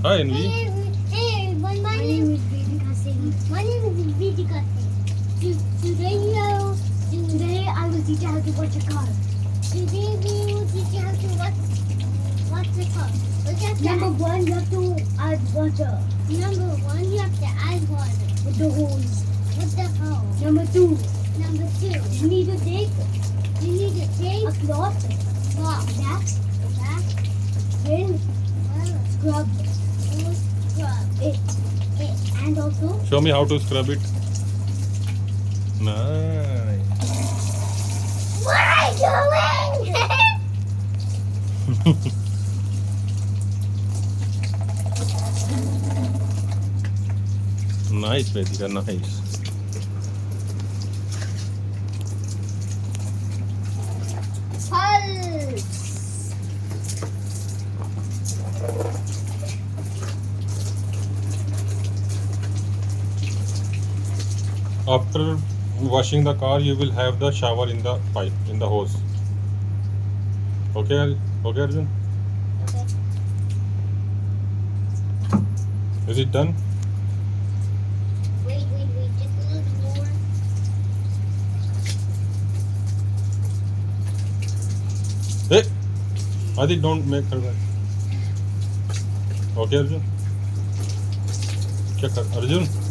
Hi, Envy. Hey everyone, my name is Vedika Singh. My name is Vedika Singh. Today I will teach you how to watch a car. Today we will teach you how to watch a car. Number one, you have to add water. Number one, you have to add water. With the hose. With the hose. Number two, you need to take a cloth. That. Then scrub it. And also Show me how to scrub it. Nice. what are you doing? Nice, Vedika. Nice. Pulse. After washing the car, you will have the shower in the pipe, in the hose. Okay, okay, Arjun. Okay. Is it done? Wait, just a little more. Hey, Adi, don't make her that. Okay, Arjun. क्या कर अर्जुन